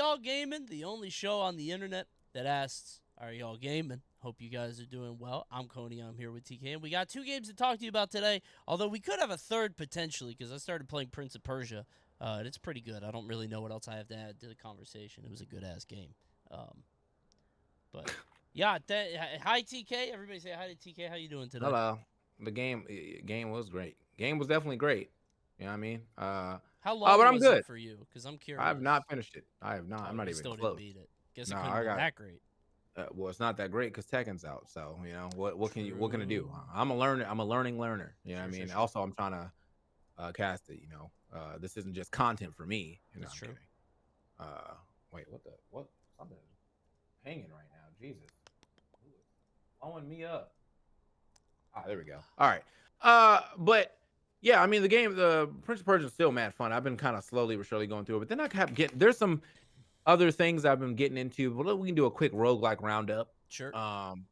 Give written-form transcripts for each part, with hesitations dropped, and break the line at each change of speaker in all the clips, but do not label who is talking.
Y'all Gaming, the only show on the internet that asks, are y'all gaming? Hope you guys are doing well. I'm Coney. I'm here with TK. And we got 2 games to talk to you about today, although we could have a third potentially because I started playing Prince of Persia. And it's pretty good. I don't really know what else I have to add to the conversation. It was a good-ass game. But, yeah, hi, TK. Everybody say hi to TK. How you doing today?
Hello. The game was great. Game was definitely great. You know what I mean?
How
But
long
I'm
was it
good.
for you? Because I'm
I have
curious.
not finished it. I have not.
Oh,
I'm not
you
even
still didn't
close.
beat it. Guess it
No,
couldn't
I
be
got.
that great.
Well, it's not that great because Tekken's out. So what can you what can I do?
True.
I'm a learner. I'm a learning learner. You know what I
Sure.
mean? Also, I'm trying to cast it. This isn't just content for me.
That's
I'm
true.
kidding. Uh, wait, what? Something hanging right now. Jesus, blowing me up. Ah, there we go. All right. But yeah, I mean the Prince of Persia is still mad fun. I've been kind of slowly but surely going through it, but then I kept getting there's some other things I've been getting into. But we can do a quick roguelike roundup.
Sure.
Um,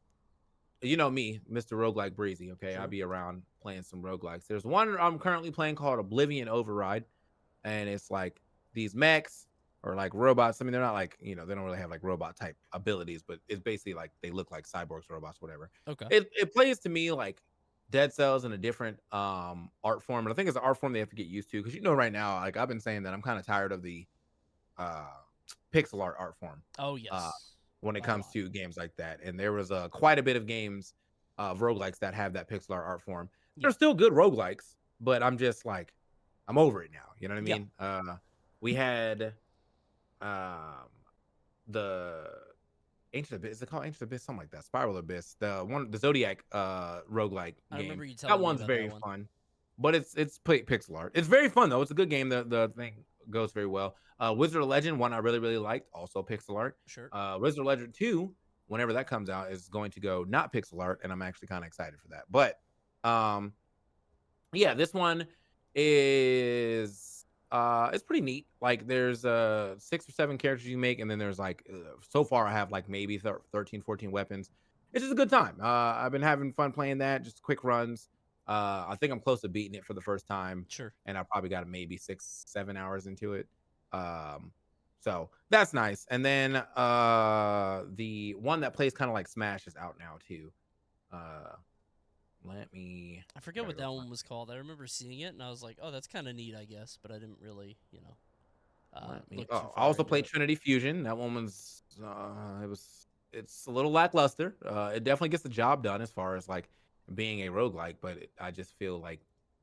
you know me, Mr. Roguelike Breezy. Okay, I'll
True.
be around playing some roguelikes. There's one I'm currently playing called Oblivion Override, and it's like these mechs or like robots. I mean, they're not like they don't really have like robot type abilities, but it's basically like they look like cyborgs, robots, whatever.
Okay.
It plays to me like Dead Cells in a different art form, and I think it's an art form they have to get used to because right now, like I've been saying that I'm kind of tired of the uh pixel art form.
Oh,
Uh,
yes.
when it
By a
comes
lot.
to games like that. And there was quite a bit of games of roguelikes that have that pixel art form.
Yeah.
They're still good roguelikes, but I'm just like, I'm over it now. You know what I
Yeah.
mean? We had um, the Ancient Abyss. Is it called Ancient Abyss? Something like that. Spiral Abyss. The Zodiac roguelike
I
game.
remember you
That
telling me
one's
about that
very
one.
fun, but it's pixel art. It's very fun though. It's a good game. The thing goes very well. Wizard of Legend, one I really really liked, also pixel art.
Sure.
Wizard of Legend 2, whenever that comes out, is going to go not pixel art, and I'm actually kind of excited for that. But um, yeah, this one is it's pretty neat. Like there's 6 or 7 characters you make, and then there's like so far I have like maybe 13, 14 weapons. It's just a good time. I've been having fun playing that, just quick runs. I think I'm close to beating it for the first time,
Sure.
and I probably got maybe 6, 7 hours into it. Um, so that's nice. And then the one that plays kind of like Smash is out now too. Uh, let me.
I
I
forget
gotta
what
go
that
find.
one was called. I remember seeing it, and I was like, oh, that's kind of neat, I guess. But I didn't really,
Let me.
look too
Oh, I
far
also
into
played
it.
Trinity Fusion. That one was. It's a little lackluster. It definitely gets the job done as far as like being a roguelike, but I just feel like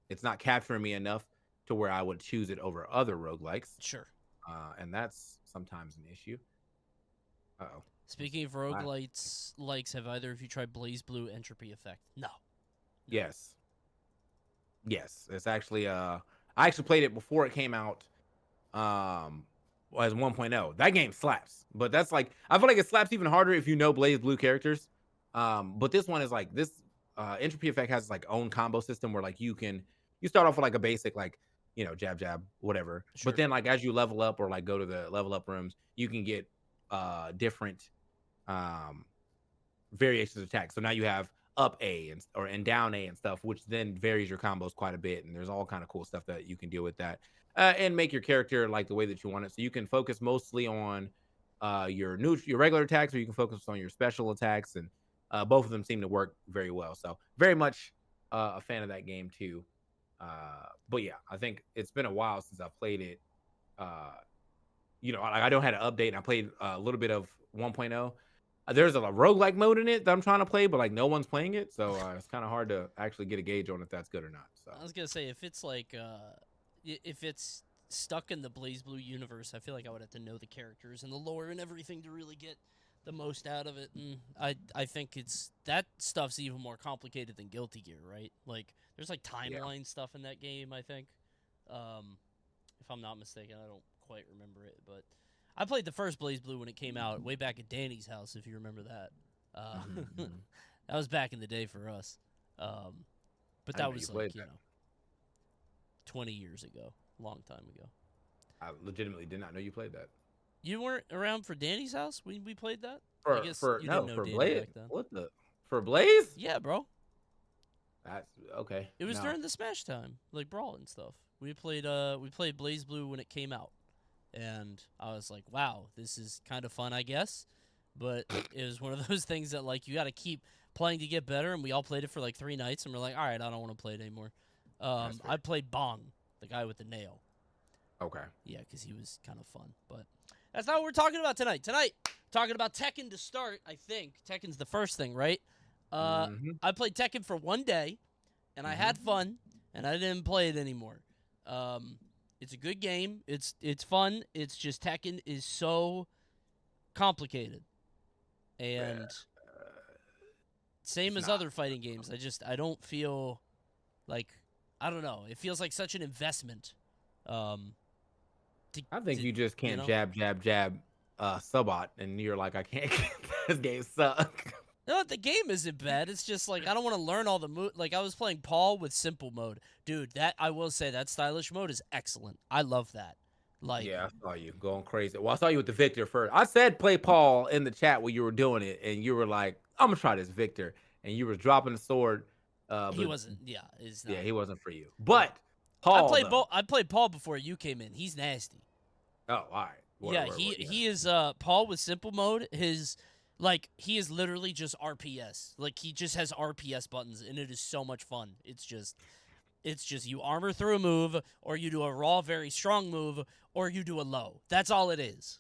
it's not capturing me enough to where I would choose it over other roguelikes.
Sure.
And that's sometimes an issue. Oh,
Speaking of roguelites, likes, have either of you tried Blaze Blue Entropy Effect? No. No.
yes, yes. It's actually. I actually played it before it came out. As 1.0. That game slaps. But that's like I feel like it slaps even harder if you know Blaze Blue characters. But this one is like this entropy effect has like own combo system where like you start off with like a basic like jab jab whatever. But
Sure.
then like as you level up or like go to the level up rooms, you can get different um variations of attack. So now you have up A and down A and stuff, which then varies your combos quite a bit. And there's all kind of cool stuff that you can deal with that and make your character like the way that you want it. So you can focus mostly on your regular attacks, or you can focus on your special attacks, and both of them seem to work very well. So very much a fan of that game too. But yeah, I think it's been a while since I played it. Uh, I don't have an update. And I played a little bit of 1.0. There's a roguelike mode in it that I'm trying to play, but like no one's playing it, so it's kind of hard to actually get a gauge on if that's good or not. So
I was gonna say if it's like if it's stuck in the Blaze Blue universe, I feel like I would have to know the characters and the lore and everything to really get the most out of it. And I think it's that stuff's even more complicated than Guilty Gear, right? Like there's like
yeah,
timeline stuff in that game. I think, if I'm not mistaken, I don't quite remember it, but I played the first Blaze Blue when it came out way back at Danny's house, if you remember that.
mm-hmm.
That was back in the day for us. But
I
that
didn't know you
was
played
like,
that.
20 years ago, long time ago.
I legitimately did not know you played that.
You weren't around for Danny's house when we played that? I
For
guess
for
you didn't
no
know
for
Danny
Blaze.
back then.
What the for Blaze?
Yeah, bro.
That's okay.
It was
No,
during the Smash time, like Brawl and stuff. We played Blaze Blue when it came out. and I was like, wow, this is kind of fun, I guess. But it was one of those things that like you got to keep playing to get better, and we all played it for like 3 nights, and we're like, all right, I don't want to play it anymore.
That's fair.
I played Bong, the guy with the nail.
Okay.
Yeah, because he was kind of fun. But that's not what we're talking about tonight. Tonight, talking about Tekken to start, I think. Tekken's the first thing, right?
Mm-hmm.
I played Tekken for one day, and I had
Mm-hmm.
fun, and I didn't play it anymore. It's a good game. It's fun. It's just Tekken is so complicated. And same
It's
as
not.
other fighting games. I don't feel like I don't know. It feels like such an investment. Um,
I think
to
you just
you
can't
know.
jab, jab, jab, Subot, and you're like, I can't. This game suck.
No, the game isn't bad. It's just like I don't want to learn all the Like I was playing Paul with simple mode, dude. That I will say that stylish mode is excellent. I love that. Like
Yeah, I saw you going crazy. Well, I saw you with the Victor first. I said play Paul in the chat when you were doing it, and you were like, "I'm gonna try this Victor," and you were dropping the sword.
he
But
wasn't. Yeah, it's
yeah,
not.
he wasn't for you.
Yeah,
But Paul though.
I played Paul before you came in. He's nasty.
Oh, all right.
Yeah,
Yeah.
he is Paul with simple mode. He is literally just RPS. Like he just has RPS buttons, and it is so much fun. It's just you armor through a move, or you do a raw, very strong move, or you do a low. That's all it is.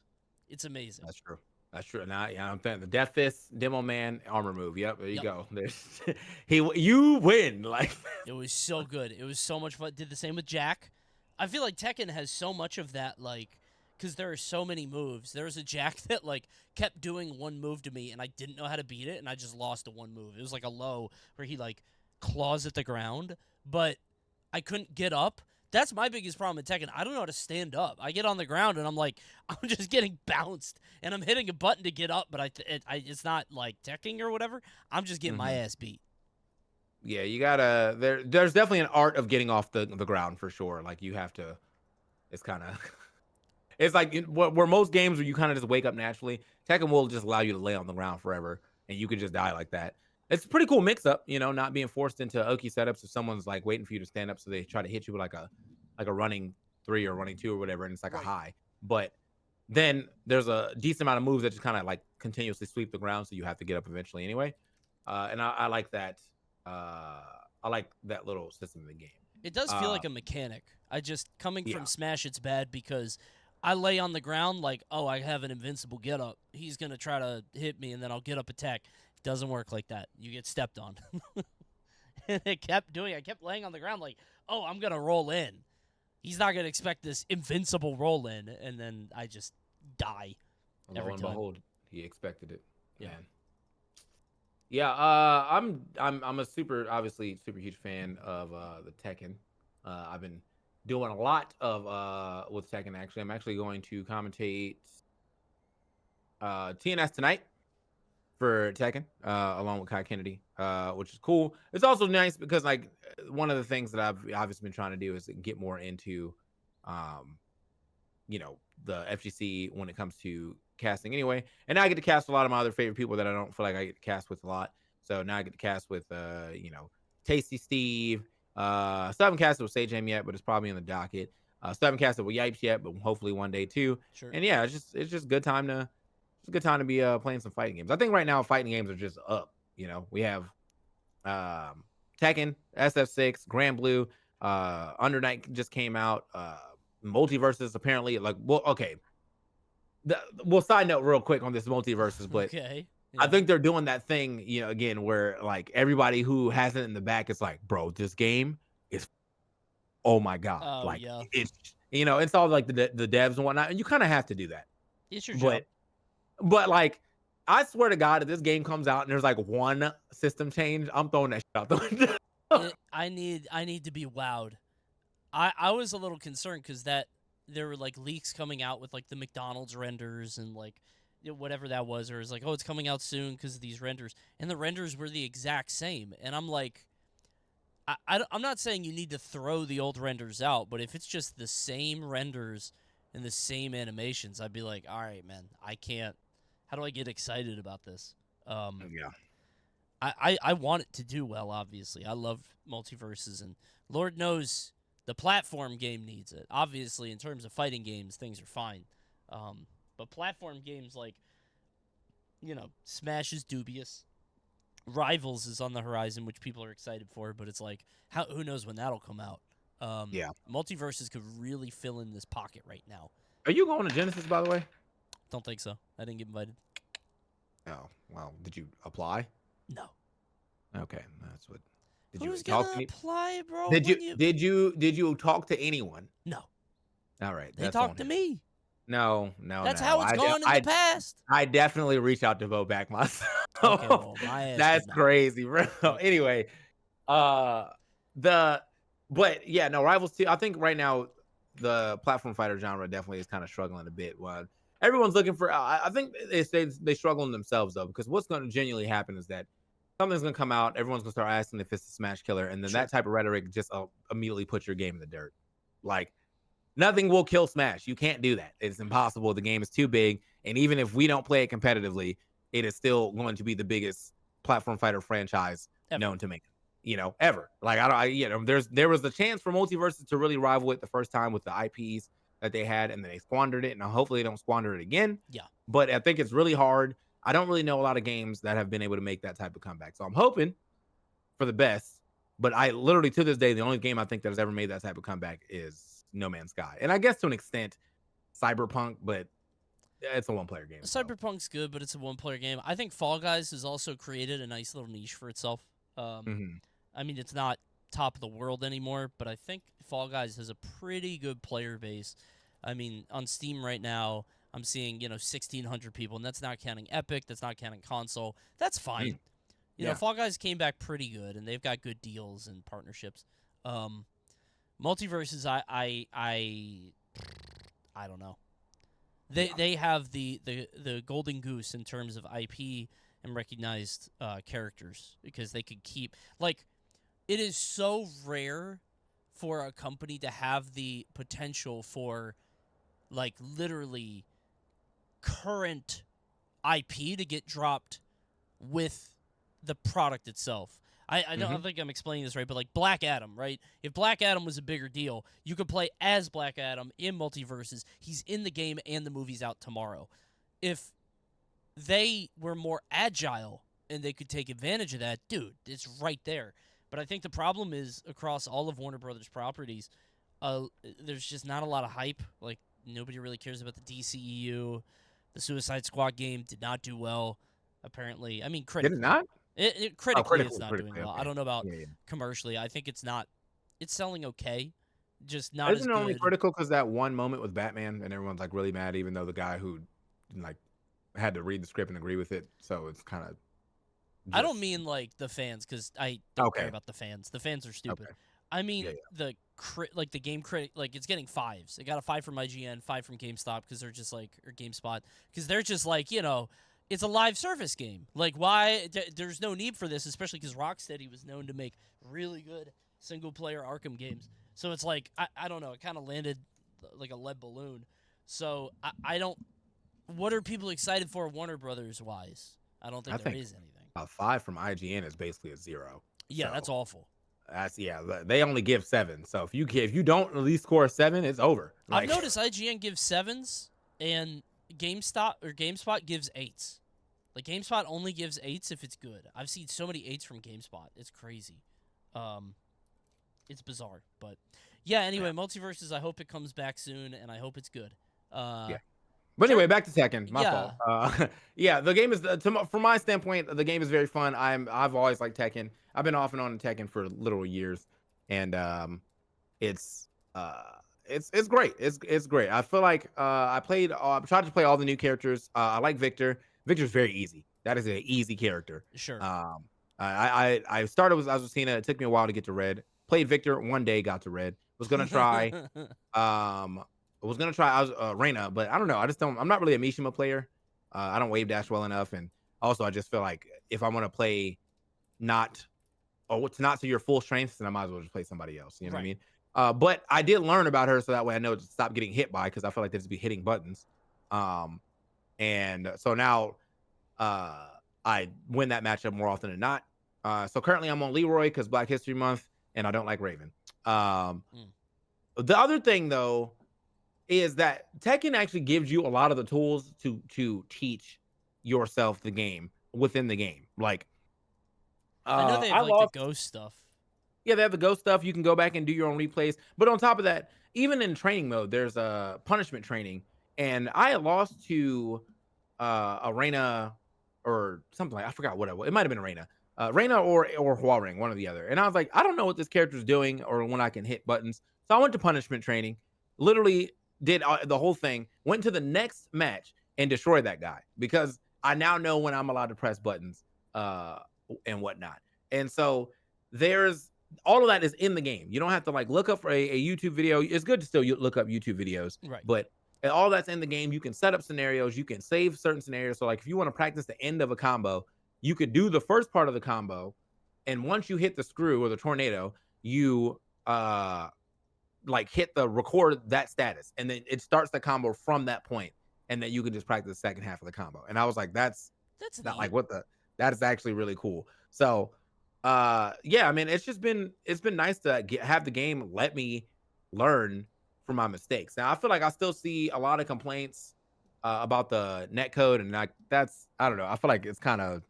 It's amazing.
That's true. That's true. Now, yeah, I'm thinking the Death Fist, Demo Man, armor move. Yep, there you
Yep.
go. There's you win. Like
It was so good. It was so much fun. Did the same with Jack. I feel like Tekken has so much of that, like, because there are so many moves. There was a Jack that, like, kept doing one move to me, and I didn't know how to beat it, and I just lost to one move. It was like a low where he, like, claws at the ground, but I couldn't get up. That's my biggest problem in Tekken. I don't know how to stand up. I get on the ground, and I'm like, I'm just getting bounced, and I'm hitting a button to get up, but it's not, like, Tekking or whatever. I'm just getting my
mhm.
ass beat.
Yeah, you gotta there's definitely an art of getting off the ground for sure. Like you have to it's kind of it's like where most games where you kind of just wake up naturally, Tekken will just allow you to lay on the ground forever and you can just die like that. It's a pretty cool mix up, not being forced into oki setups if someone's like waiting for you to stand up so they try to hit you with like a running 3 or running 2 or whatever and it's like a
Right.
high. But then there's a decent amount of moves that just kind of like continuously sweep the ground so you have to get up eventually anyway. And I like that uh, I like that little system in the game.
It does feel
Uh,
like a mechanic. I just coming from
yeah,
Smash, it's bad because I lay on the ground like, oh, I have an invincible get up. He's gonna try to hit me, and then I'll get up attack. It doesn't work like that. You get stepped on. And it kept doing. I kept laying on the ground like, oh, I'm gonna roll in. He's not gonna expect this invincible roll in, and then I just die
lo
every
and
time.
behold, he expected it,
Yeah.
man. Yeah, I'm a obviously super huge fan of the Tekken. I've been doing a lot of with Tekken actually. I'm actually going to commentate TNS tonight for Tekken, along with Kai Kennedy, which is cool. It's also nice because like one of the things that I've obviously been trying to do is get more into, um, the FGC when it comes to casting anyway. And now I get to cast a lot of my other favorite people that I don't feel like I get to cast with a lot. So now I get to cast with, Tasty Steve. Still haven't casted with Sage Aim yet, but it's probably in the docket. Still haven't casted with Yipes yet, but hopefully one day too.
Sure.
And yeah, it's just good time to it's a good time to be playing some fighting games. I think right now fighting games are just up. We have um Tekken, SF6, Grand Blue, Under Night just came out, Multiverses apparently like well okay. We'll side note real quick on this multiverses, but
Okay.
I
Yeah.
think they're doing that thing, again, where like everybody who has it in the back is like, bro, this game is oh my god.
Oh
Like
yeah.
it's all like the devs and whatnot, and you kind of have to do that.
It's your job.
But like, I swear to God, if this game comes out and there's like one system change, I'm throwing that shit out the window.
I need to be wowed. I was a little concerned because that there were like leaks coming out with like the McDonald's renders and like whatever that was, or it was like, oh, it's coming out soon because of these renders, and the renders were the exact same, and I'm like, I'm not saying you need to throw the old renders out, but if it's just the same renders and the same animations, I'd be like, all right, man, I can't. How do I get excited about this? Um,
Yeah.
I want it to do well. Obviously, I love multiverses, and Lord knows The platform game needs it. Obviously, in terms of fighting games, things are fine. But platform games like, Smash is dubious. Rivals is on the horizon, which people are excited for, but it's like, who knows when that'll come out.
Yeah.
Multiverses could really fill in this pocket right now.
Are you going to Genesis, by the way?
Don't think so. I didn't get invited.
Oh, well, did you apply?
No.
Okay, that's what. Did
Who's
you talk to
gonna
any?
apply, bro?
Did you talk to anyone?
No.
All right,
They
that's on
talked to
him.
me.
No.
That's how it's gone in the past.
I definitely reach out to vote back myself.
Okay, well, my ass
That's
did not.
crazy, bro.
Okay.
Anyway, uh, but yeah, no, Rivals 2. I think right now the platform fighter genre definitely is kind of struggling a bit. While everyone's looking for, I think they struggle in themselves though, because what's going to genuinely happen is that something's going to come out, everyone's going to start asking if it's a Smash killer, and then
Sure.
that type of rhetoric just immediately puts your game in the dirt. Like, nothing will kill Smash. You can't do that. It's impossible. The game is too big. And even if we don't play it competitively, it is still going to be the biggest platform fighter franchise known to make, ever. Like, there was a chance for Multiverses to really rival it the first time with the IPs that they had, and then they squandered it. And hopefully they don't squander it again.
Yeah.
But I think it's really hard. I don't really know a lot of games that have been able to make that type of comeback. So I'm hoping for the best. But I literally, to this day, the only game I think that has ever made that type of comeback is No Man's Sky. And I guess to an extent, Cyberpunk, but it's a one-player game.
Cyberpunk's good, but it's a one-player game. I think Fall Guys has also created a nice little niche for itself. I mean, it's not top of the world anymore, but I think Fall Guys has a pretty good player base. I mean, on Steam right now, I'm seeing, 1,600 people, and that's not counting Epic, that's not counting console. That's fine. Fall Guys came back pretty good, and they've got good deals and partnerships. Multiverses, I don't know. They have the golden goose in terms of IP and recognized characters, because they could keep, like, it is so rare for a company to have the potential for, like, literally current IP to get dropped with the product itself. I don't think I'm explaining this right, but like Black Adam, right? If Black Adam was a bigger deal, you could play as Black Adam in Multiverses. He's in the game and the movie's out tomorrow. If they were more agile and they could take advantage of that, dude, it's right there. But I think the problem is across all of Warner Brothers properties, there's just not a lot of hype. Like, nobody really cares about the DCEU. The Suicide Squad game did not do well, apparently. I mean, critically.
Did it not?
Critically, it's not doing well.
Okay.
I don't know about commercially. I think it's not. It's selling okay, just not as
Isn't it
good.
only critical because that one moment with Batman and everyone's like really mad, even though the guy who like had to read the script and agree with it. So it's kind of.
I don't mean like the fans, because I don't care about the fans. The fans are stupid.
Okay.
I mean the game critic, like, it's getting 5s. It got a 5 from IGN, 5 from GameStop, because they're just like, or GameSpot, because they're just like, it's a live service game. Like, why? There's no need for this, especially because Rocksteady was known to make really good single-player Arkham games. So it's like, I don't know. It kind of landed like a lead balloon. So I don't. What are people excited for, Warner Brothers wise? I don't think there is anything.
A 5 from IGN is basically a 0.
Yeah, so that's awful.
They only give 7. So if you don't at least score a 7, it's over.
Like, I've noticed IGN gives 7s and GameSpot gives 8s. Like, GameSpot only gives 8s if it's good. I've seen so many 8s from GameSpot. It's crazy. It's bizarre, but yeah. Anyway, Multiverses. I hope it comes back soon, and I hope it's good.
But anyway, back to Tekken. My fault. The game is, from my standpoint, the game is very fun. I've always liked Tekken. I've been off and on Tekken for literal years, and it's great. It's great. I feel like I tried to play all the new characters. I like Victor. Victor's very easy. That is an easy character.
Sure.
I started with Azucena. It took me a while to get to Red. Played Victor one day, got to Red. Was gonna try Reyna, but I don't know. I'm not really a Mishima player. I don't wave dash well enough, and also I just feel like if I want to play it's not to your full strengths, then I might as well just play somebody else. You know what I mean? But I did learn about her, so that way I know to stop getting hit by, because I feel like they just be hitting buttons. And so now I win that matchup more often than not. So currently I'm on Leroy because Black History Month, and I don't like Raven. The other thing though is that Tekken actually gives you a lot of the tools to teach yourself the game within the game. Like,
I know they have
I
like the
lost.
ghost stuff.
Yeah, they have the ghost stuff. You can go back and do your own replays. But on top of that, even in training mode, there's a punishment training, and I had lost to Arena or something like I forgot what it was. It might have been Arena. Reina or Huaring, one or the other. And I was like, I don't know what this character's doing or when I can hit buttons. So I went to punishment training, literally did the whole thing, went to the next match and destroyed that guy because I now know when I'm allowed to press buttons and whatnot. And so there's all of that is in the game. You don't have to like look up for a YouTube video. It's good to still look up YouTube videos,
Right.
but all that's in the game. You can set up scenarios. You can save certain scenarios. So like if you want to practice the end of a combo, you could do the first part of the combo, and once you hit the screw or the tornado, you like hit the record that status, and then it starts the combo from that point, and then you can just practice the second half of the combo. And I was like, that's not
neat.
like what the that is actually really cool. So yeah, I mean it's been nice to have the game let me learn from my mistakes. Now I feel like I still see a lot of complaints about the net code, and like that's I don't know. I feel like it's kind of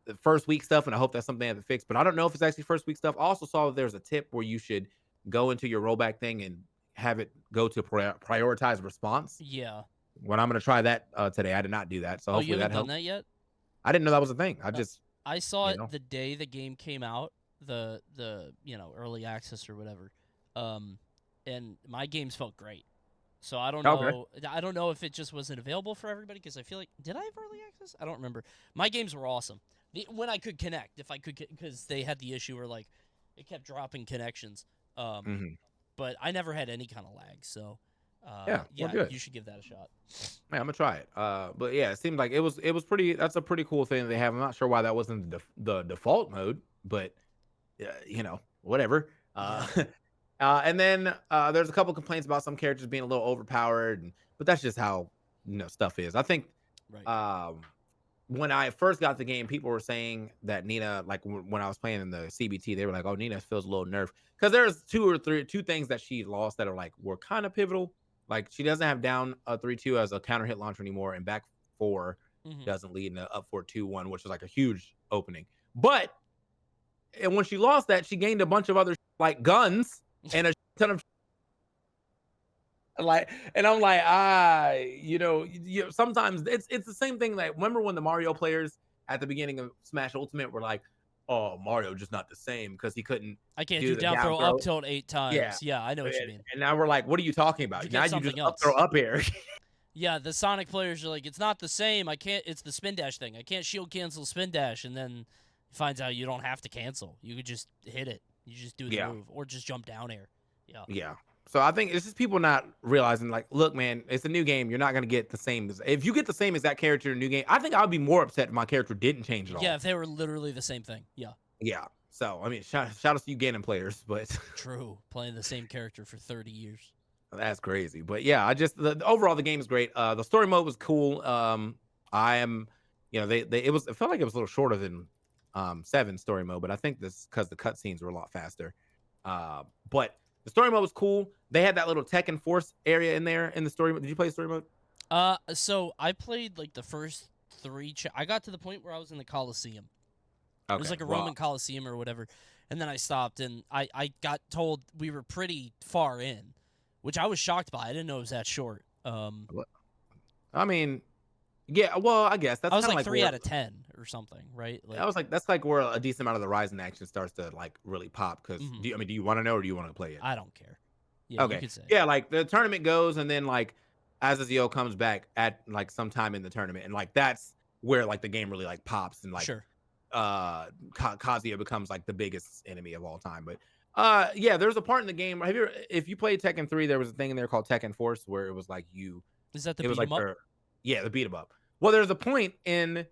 the first week stuff, and I hope that's something they have to fix. But I don't know if it's actually first week stuff. I also saw that there's a tip where you should go into your rollback thing and have it go to prioritize response.
Yeah.
When I'm going to try that today, I did not do that, so
Oh, you
hopefully that
haven't done
helps.
that yet?
I didn't know that was a thing. I
Uh,
just
I saw
you
it
know
the day the game came out, the early access or whatever, um, and my games felt great. So I don't
okay.
know. I don't know if it just wasn't available for everybody because I feel like did I have early access? I don't remember. My games were awesome. When I could connect, if I could, because they had the issue where like it kept dropping connections. Um,
Hmm.
but I never had any kind of lag. So,
Yeah, well,
yeah,
good.
you should give that a shot.
Yeah, I'm gonna try it. But yeah, it seemed like it was pretty. That's a pretty cool thing they have. I'm not sure why that wasn't the default mode, but whatever.
Yeah.
And then there's a couple complaints about some characters being a little overpowered, but that's just how stuff is. I think
Right.
um, when I first got the game, people were saying that Nina, like when I was playing in the CBT, they were like, "Oh, Nina feels a little nerfed," because there's two things that she lost that are like were kind of pivotal. Like she doesn't have down 3-2 as a counter hit launcher anymore, and back 4
Mm-hmm.
doesn't lead in a up 4-2-1, which is like a huge opening. But and when she lost that, she gained a bunch of other like guns and a ton of like, and I'm like, sometimes it's the same thing. Like, remember when the Mario players at the beginning of Smash Ultimate were like, "Oh, Mario just not the same because he couldn't
I can't
do
do
the
down
down
throw up
throw."
tilt 8
Yeah,
times. Yeah, I know what you
and,
mean.
and now we're like, "What are you talking
You
about? Now
get
you just
something
up throw
else.
up air."
Yeah, the Sonic players are like, it's not the same. I can't. It's the spin dash thing. I can't shield cancel spin dash, and then finds out you don't have to cancel. You could just hit it. You just do the
Yeah,
move or just jump down air. Yeah.
yeah. So I think it's just people not realizing, like, look, man, it's a new game. You're not gonna get the same. If you get the same exact character in a new game, I think I'd be more upset if my character didn't change at
Yeah,
all.
if they were literally the same thing. Yeah.
Yeah. So I mean, shout out to you Ganon players, but
True. Playing the same character for 30 years.
that's crazy. But yeah, I just overall the game is great. The story mode was cool. I am, they it felt like it was a little shorter than 7 story mode, but I think this because the cutscenes were a lot faster. But the story mode was cool. They had that little Tekken Force area in there in the story mode. Did you play story mode?
So I played like the first 3. I got to the point where I was in the Coliseum. It was
Okay.
like a
Well,
Roman Coliseum or whatever. And then I stopped, and I got told we were pretty far in, which I was shocked by. I didn't know it was that short.
I mean, yeah. Well, I guess
I
that's
was
kind of
like
like
3
where
out of 10 or something, right?
I
Like,
was like that's like where a decent amount of the Ryzen action starts to like really pop. Because
mhm,
do you want to know or do you want to play it?
I don't care. Yeah, you
Okay.
could say.
Yeah, like the tournament goes, and then like Azazel comes back at like sometime in the tournament, and like that's where like the game really like pops, and like
Sure.
Kazuya becomes like the biggest enemy of all time. But yeah, there's a part in the game. If you played Tekken 3, there was a thing in there called Tekken Force where it was like
Is that the
it was
beat
like
'em up?
the beat 'em up. Well, there's a point in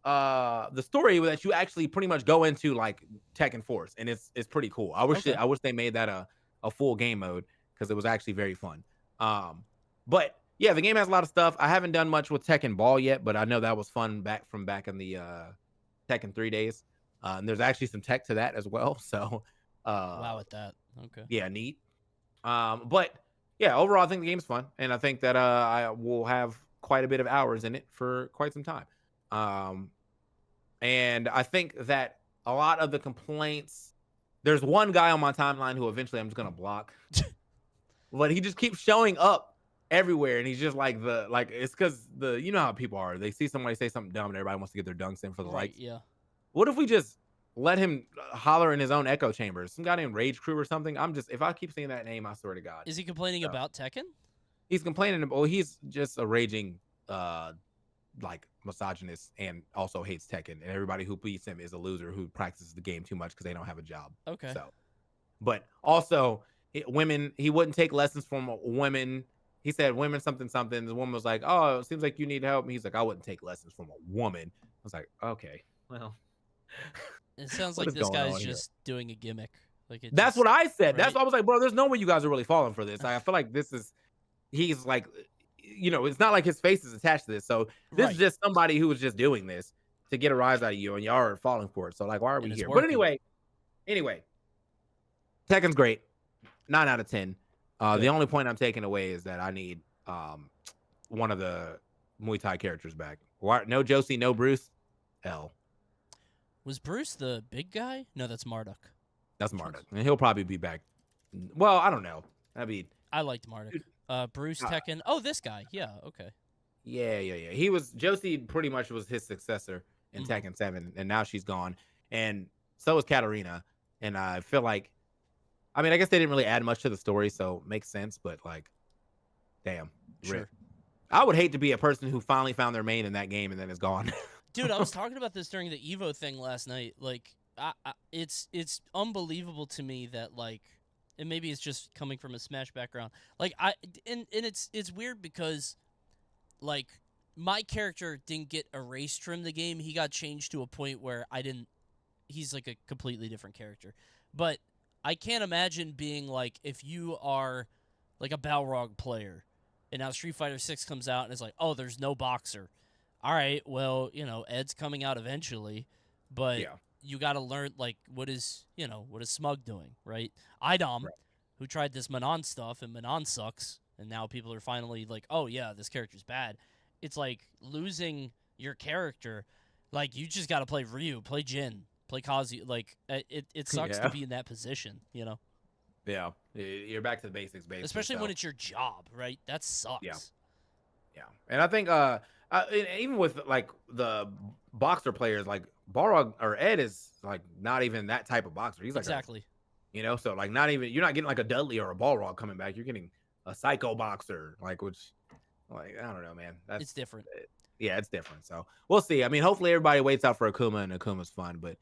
the story that you actually pretty much go into like Tekken Force, and it's pretty cool.
Okay.
I wish they made that a full game mode because it was actually very fun. But yeah, the game has a lot of stuff. I haven't done much with Tekken Ball yet, but I know that was fun back in the Tekken 3 days. And there's actually some tech to that as well. So
Wow, at that. Okay.
yeah, neat. But yeah, overall, I think the game's fun, and I think that I will have quite a bit of hours in it for quite some time. Um, and I think that a lot of the complaints, there's one guy on my timeline who eventually I'm just gonna block, but he just keeps showing up everywhere, and he's just like it's because you know how people are. They see somebody say something dumb, and everybody wants to get their dunks in for the
Right,
likes.
yeah.
What if we just let him holler in his own echo chambers? Some guy named Rage Crew or something. If I keep seeing that name, I swear to God.
Is he complaining
So,
about Tekken?
he's complaining about, well, he's just a raging, like misogynist and also hates Tekken. And everybody who beats him is a loser who practices the game too much because they don't have a job.
Okay.
So, but also women, he wouldn't take lessons from women. He said women something something. The woman was like, "Oh, it seems like you need help." And he's like, "I wouldn't take lessons from a woman." I was like, "Okay, well."
It sounds
What
like
is
this
going
guy's
on here?
just doing a gimmick. Like it
That's
just
what I said. That's
right?
why I was like, bro, there's no way you guys are really falling for this. I feel like he's like, it's not like his face is attached to this. So this is
Right.
just somebody who was just doing this to get a rise out of you, and y'all are falling for it. So like, why are we
And it's
here? But
working.
anyway, Tekken's great. 9 out of 10. The
Good.
only point I'm taking away is that I need one of the Muay Thai characters back. Why, no Josie, no Bruce. L.
Was Bruce the big guy? No, that's Marduk.
That's
Which
Marduk,
one's
and he'll probably be back. Well, I don't know. I mean,
I liked Marduk.
dude,
Bruce
uh,
Tekken. Oh, this guy. Yeah, okay.
yeah. He was Josie. Pretty much was his successor in
Hmm.
Tekken 7, and now she's gone, and so is Katarina. And I feel like, I mean, I guess they didn't really add much to the story, so it makes sense. But like, damn, rip.
Sure.
I would hate to be a person who finally found their main in that game and then is gone.
Dude, I was talking about this during the Evo thing last night. Like, it's unbelievable to me that like, and maybe it's just coming from a Smash background. Like and it's weird because like my character didn't get erased from the game. He got changed to a point where I didn't. He's like a completely different character. But I can't imagine being like if you are like a Balrog player, and now Street Fighter 6 comes out and it's like, oh, there's no boxer. All right, well, Ed's coming out eventually, but
Yeah.
you got to learn like what is Smug doing, right? Idom,
Right.
who tried this Manon stuff and Manon sucks, and now people are finally like, oh yeah, this character's bad. It's like losing your character. Like you just got to play Ryu, play Jin, play Kazu. Like it sucks to
Yeah.
be in that position,
Yeah. You're back to the basics, basically.
especially when
So,
it's your job, right? That
yeah.
sucks.
Yeah. And I think, even with like the boxer players, like Balrog or Ed is like not even that type of boxer. He's like
Exactly.
so like not even, you're not getting like a Dudley or a Balrog coming back. You're getting a psycho boxer, like, which, like, I don't know, man.
It's different.
Yeah, it's different. So we'll see. I mean, hopefully everybody waits out for Akuma, and Akuma's fun. But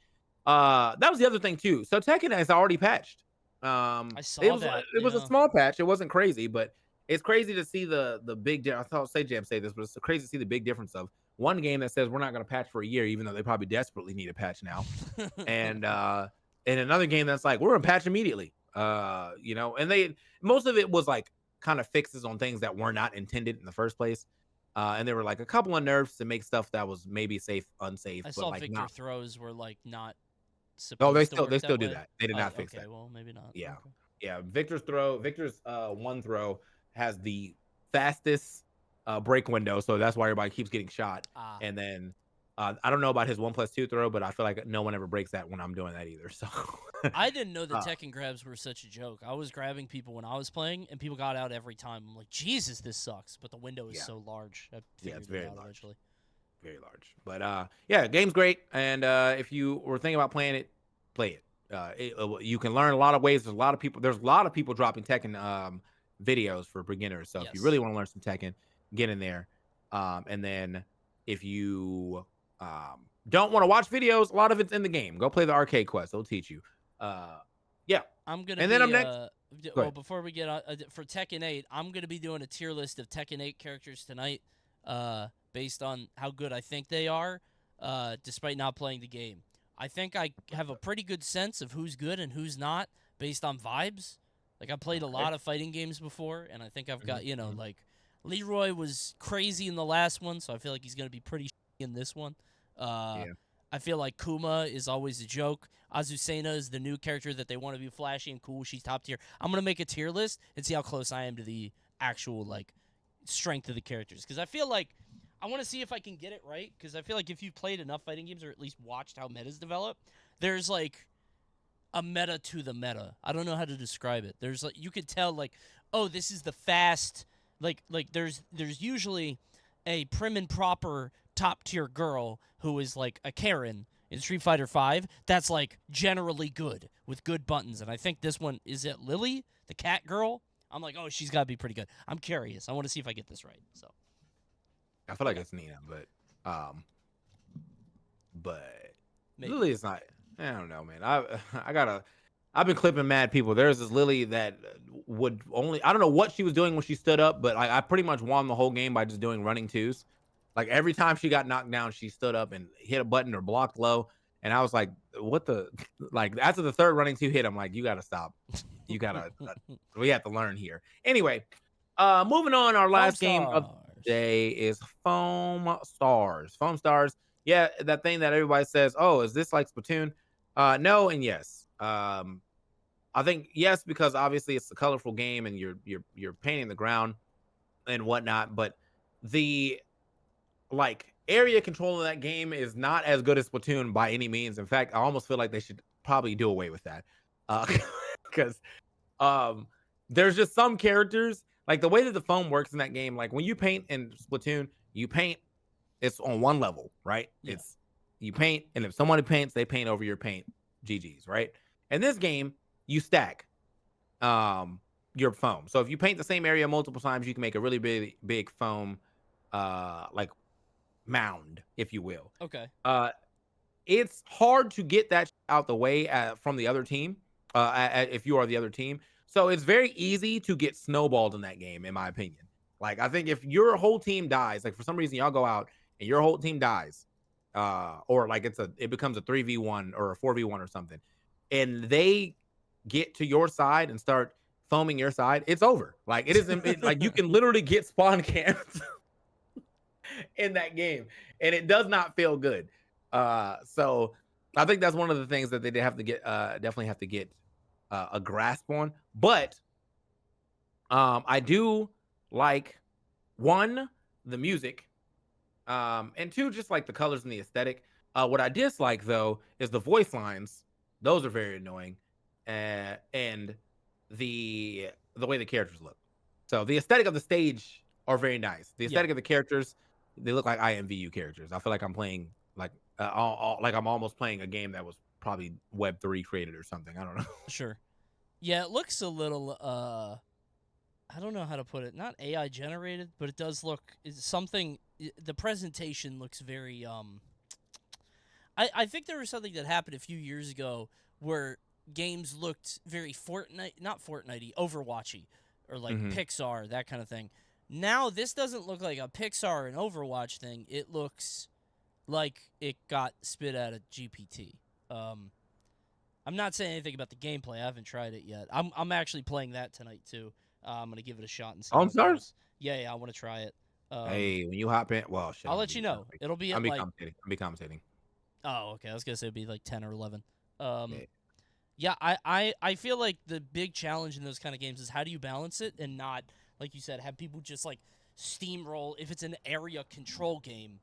that was the other thing too. So Tekken is already patched.
I
It
saw
was
that.
it was a
Yeah.
small patch. It wasn't crazy, but it's crazy to see the big. I thought say Jam say this, but it's crazy to see the big difference of one game that says we're not going to patch for a year, even though they probably desperately need a patch now, and another game that's like we're going to patch immediately. And most of it was like kind of fixes on things that were not intended in the first place. And there were like a couple of nerfs to make stuff that was maybe safe, unsafe,
I
but
saw
like
Victor
not.
throws were like not
Oh,
supposed to
they
work
still
that
do
way.
that. They did
Oh,
not fix
okay.
that.
Well, maybe not.
Yeah.
Okay.
Yeah. Victor's one throw has the fastest break window, so that's why everybody keeps getting shot.
Ah,
And then I don't know about his 1+2 throw, but I feel like no one ever breaks that when I'm doing that either. So
I didn't know the
uh,
Tekken grabs were such a joke. I was grabbing people when I was playing, and people got out every time. I'm like, Jesus, this sucks. But the window is
yeah,
so large. I
yeah, it's
figured it
very
out
large.
eventually.
Very large. But yeah, game's great. And if you were thinking about playing it, play it. You can learn a lot of ways. There's a lot of people dropping Tekken videos for beginners. So if you really
Yes.
want to learn some Tekken, get in there. And then if you don't want to watch videos, a lot of it's in the game. Go play the arcade quest. They'll teach you. Yeah.
I'm gonna
And then
be
I'm next. Go
well
ahead.
before we get on for Tekken 8, I'm gonna be doing a tier list of Tekken 8 characters tonight, based on how good I think they are, despite not playing the game. I think I have a pretty good sense of who's good and who's not based on vibes. Like I played a
Okay.
lot of fighting games before, and I think I've got
Mhm.
like Leroy was crazy in the last one, so I feel like he's gonna be pretty in this one. Uh,
Yeah.
I feel like Kuma is always a joke. Azucena is the new character that they want to be flashy and cool. She's top tier. I'm gonna make a tier list and see how close I am to the actual like strength of the characters, because I feel like I want to see if I can get it right, because I feel like if you've played enough fighting games or at least watched how metas develop, there's like a meta to the meta. I don't know how to describe it. There's like you could tell like, oh, this is the fast like there's usually a prim and proper top tier girl who is like a Karen in Street Fighter 5 that's like generally good with good buttons. And I think this one is it Lily, the cat girl. I'm like, oh, she's got to be pretty good. I'm curious. I want to see if I get this right. So
I feel like
okay.
it's Nina, but
Maybe.
Lily is not. I don't know, man. I've been clipping mad people. There's this Lily that would only. I don't know what she was doing when she stood up, but I pretty much won the whole game by just doing running twos. Like every time she got knocked down, she stood up and hit a button or blocked low, and I was like, "What the?" Like after the third running two hit, I'm like, "You gotta stop. You gotta. We have to learn here." Anyway, moving on. Our last game of the
Foamstars.
day is Foam Stars. Foam Stars. Yeah, that thing that everybody says, "Oh, is this like Splatoon?" No and yes. I think yes because obviously it's a colorful game and you're painting the ground and whatnot, but the like area control in that game is not as good as Splatoon by any means. In fact, I almost feel like they should probably do away with that because there's just some characters like the way that the foam works in that game. Like when you paint in Splatoon, you paint it's on one level, right?
Yeah.
It's you paint, and if someone paints, they paint over your paint. GG's, right? In this game, you stack your foam. So if you paint the same area multiple times, you can make a really big foam like mound, if you will.
Okay.
It's hard to get that out the way from the other team if you are the other team. So it's very easy to get snowballed in that game, in my opinion. Like I think if your whole team dies, like for some reason y'all go out and your whole team dies, or like it becomes a 3v1 or a 4v1 or something, and they get to your side and start foaming your side, it's over. Like like you can literally get spawn camps in that game, and it does not feel good. So I think that's one of the things that they have to get, definitely have to get a grasp on. But I do like one, the music, and two, just like the colors and the aesthetic. What I dislike though is the voice lines; those are very annoying, and the way the characters look. So the aesthetic of the stage are very nice. The
Yeah.
aesthetic of the characters, they look like IMVU characters. I feel like I'm playing like like I'm almost playing a game that was probably Web3 created or something. I don't know.
Sure. Yeah, it looks a little I don't know how to put it. Not AI generated, but it does look something. The presentation looks very. I think there was something that happened a few years ago where games looked very Fortnite, not Fortnitey, Overwatchy, or like
Mhm.
Pixar, that kind of thing. Now this doesn't look like a Pixar and Overwatch thing. It looks like it got spit out of GPT. I'm not saying anything about the gameplay. I haven't tried it yet. I'm actually playing that tonight too. I'm gonna give it a shot and see how
Home
it
stars?
goes. Yeah, I want to try it. Um,
Hey, when you hop in, well, shit,
I'll
I'm gonna
let
be
you know. It'll be
I'm
at
be
like
commentating. I'm be commentating.
oh okay. I was gonna say it'd be like 10 or 11. Um,
Yeah.
yeah, I feel like the big challenge in those kind of games is how do you balance it and not like you said have people just like steamroll if it's an area control game.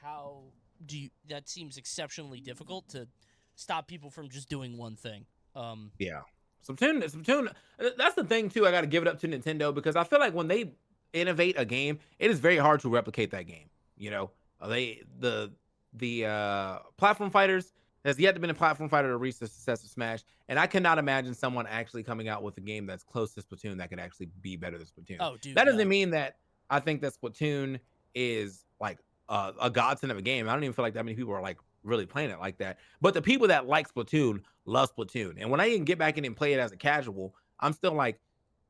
How do you? That seems exceptionally difficult to stop people from just doing one thing.
Yeah. Splatoon, that's the thing too. I got to give it up to Nintendo because I feel like when they innovate a game, it is very hard to replicate that game. You know, they the platform fighters has yet to been a platform fighter to reach the success of Smash, and I cannot imagine someone actually coming out with a game that's close to Splatoon that could actually be better than Splatoon.
Oh, dude,
That
yeah.
doesn't mean that I think that Splatoon is like a godsend of a game. I don't even feel like that many people are like really playing it like that. But the people that like Splatoon love Splatoon. And when I even get back in and play it as a casual, I'm still like,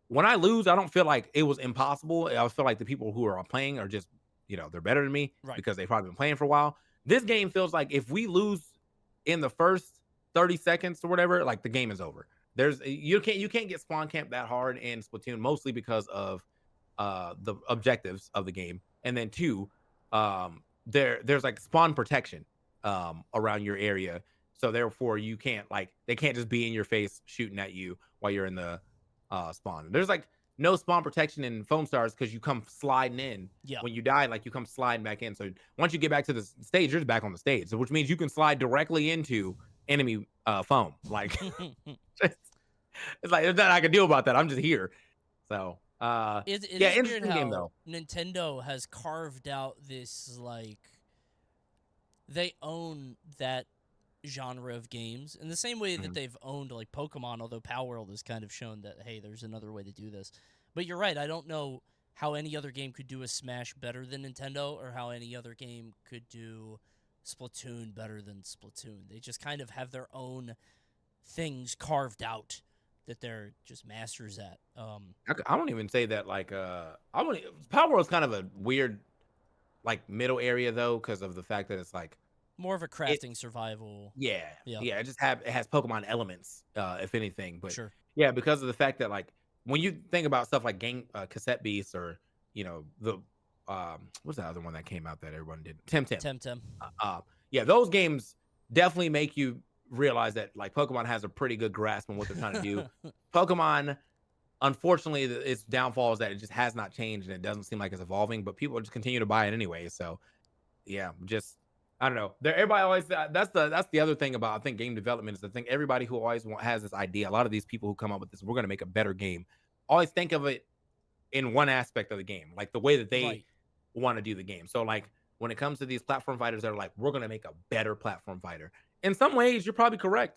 when I lose, I don't feel like it was impossible. I feel like the people who are playing are just, they're better than me
Right.
because they've probably been playing for a while. This game feels like if we lose in the first 30 seconds or whatever, like the game is over. You can't get spawn camp that hard in Splatoon, mostly because of the objectives of the game. And then two, there's like spawn protection around your area. So therefore, they can't just be in your face shooting at you while you're in the spawn. There's like no spawn protection in Foamstars because you come sliding in
Yeah.
when you die, like you come sliding back in. So once you get back to the stage, you're just back on the stage, so which means you can slide directly into enemy foam. Like it's like there's nothing I can do about that. I'm just here. So
It
yeah,
is weird
interesting game
how
though.
Nintendo has carved out this, like, they own that genre of games in the same way that
Mhm.
they've owned, like, Pokemon, although Power World has kind of shown that, hey, there's another way to do this. But you're right, I don't know how any other game could do a Smash better than Nintendo, or how any other game could do Splatoon better than Splatoon. They just kind of have their own things carved out that they're just masters at.
I don't even say that like I wouldn't. Power World's kind of a weird like middle area though because of the fact that it's like
More of a
it
crafting survival.
yeah,
Yeah,
yeah, it has Pokemon elements, if anything. But
sure.
yeah, because of the fact that like when you think about stuff like game cassette beasts or the what's the other one that came out that everyone did? Tim.
Temtem.
Yeah, those games definitely make you realize that like Pokemon has a pretty good grasp on what they're trying to do. Pokemon, unfortunately, its downfall is that it just has not changed and it doesn't seem like it's evolving, but people just continue to buy it anyway. So yeah, just I don't know. Everybody always that's the other thing about I think game development is I think everybody who always has this idea. A lot of these people who come up with this, we're going to make a better game. Always think of it in one aspect of the game, like the way that they
Right.
want to do the game. So like when it comes to these platform fighters that are like, we're going to make a better platform fighter. In some ways, you're probably correct.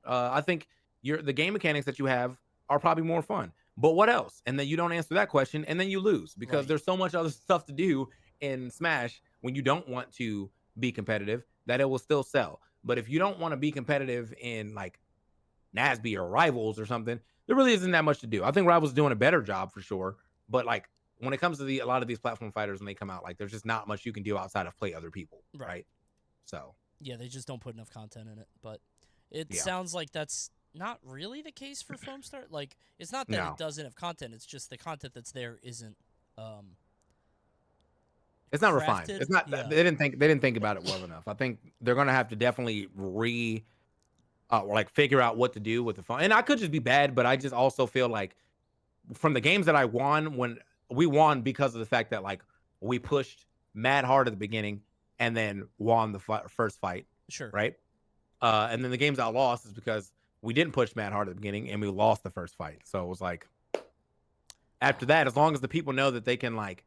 I think the game mechanics that you have are probably more fun. But what else? And then you don't answer that question, and then you lose because
Right.
there's so much other stuff to do in Smash when you don't want to be competitive that it will still sell. But if you don't want to be competitive in like Nasby or Rivals or something, there really isn't that much to do. I think Rivals is doing a better job for sure, but like when it comes to a lot of these platform fighters when they come out, like there's just not much you can do outside of play other people,
Right.
right? So
Yeah, they just don't put enough content in it. But it
yeah,
sounds like that's not really the case for Foamstar. Like, it's not that it
no,
doesn't have content. It's just the content that's there isn't um,
it's not refined.
crafted.
It's not.
Yeah.
They didn't think about it well enough. I think they're gonna have to definitely like figure out what to do with the phone. And I could just be bad, but I just also feel like from the games that I won, when we won because of the fact that like we pushed mad hard at the beginning and then won the first fight,
Sure.
right? And then the games I lost is because we didn't push mad hard at the beginning and we lost the first fight. So it was like after that, as long as the people know that they can like,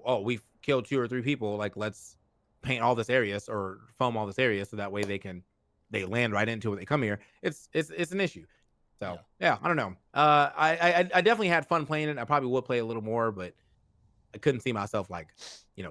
oh, we've killed 2 or 3 people, like let's paint all this areas or foam all this area so that way they land right into it. They come here. It's an issue. So
Yeah.
yeah, I don't know. I definitely had fun playing it. I probably would play a little more, but I couldn't see myself like,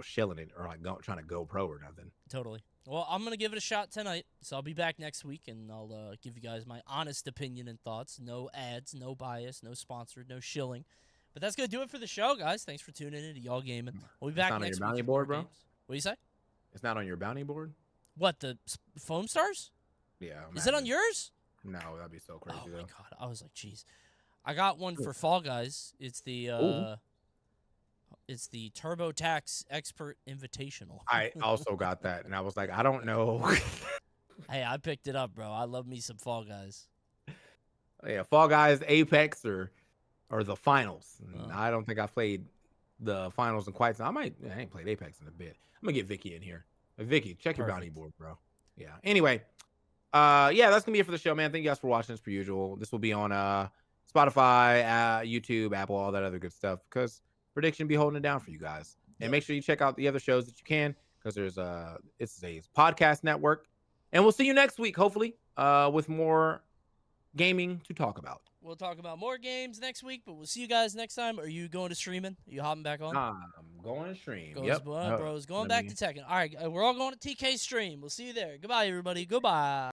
shilling it or like trying to go pro or nothing.
Totally. Well, I'm gonna give it a shot tonight, so I'll be back next week, and I'll give you guys my honest opinion and thoughts. No ads, no bias, no sponsored, no shilling. But that's gonna do it for the show, guys. Thanks for tuning in to Y'all Gaming. We'll be
It's
back
not on your
next week
bounty
with more
board, bro.
games. What do you say?
It's not on your bounty board.
What, the Foam Stars?
Yeah,
Is it on
imagine.
yours?
No, that'd be so crazy
Oh
though.
my god, I was like, jeez. I got one for Fall Guys. It's
Ooh.
the TurboTax Expert Invitational.
I also got that, and I was like, I don't know.
Hey, I picked it up, bro. I love me some Fall Guys.
Yeah, Fall Guys, Apex, or the finals.
Oh.
I don't think I played the finals in quite some. I ain't played Apex in a bit. I'm gonna get Vicky in here. Vicky, check your bounty
Perfect.
board, bro. Yeah. Anyway, yeah, that's gonna be it for the show, man. Thank you guys for watching as per usual. This will be on Spotify, YouTube, Apple, all that other good stuff because prediction be holding it down for you guys. And make sure you check out the other shows that you can because there's it's a podcast network. And we'll see you next week, hopefully, with more gaming to talk about.
We'll talk about more games next week, but we'll see you guys next time. Are you going to streaming? Are you hopping back on?
I'm going to stream.
Goes,
Yep.
bros. Going back to Tekken. All right, we're all going to TK stream. We'll see you there. Goodbye, everybody. Goodbye.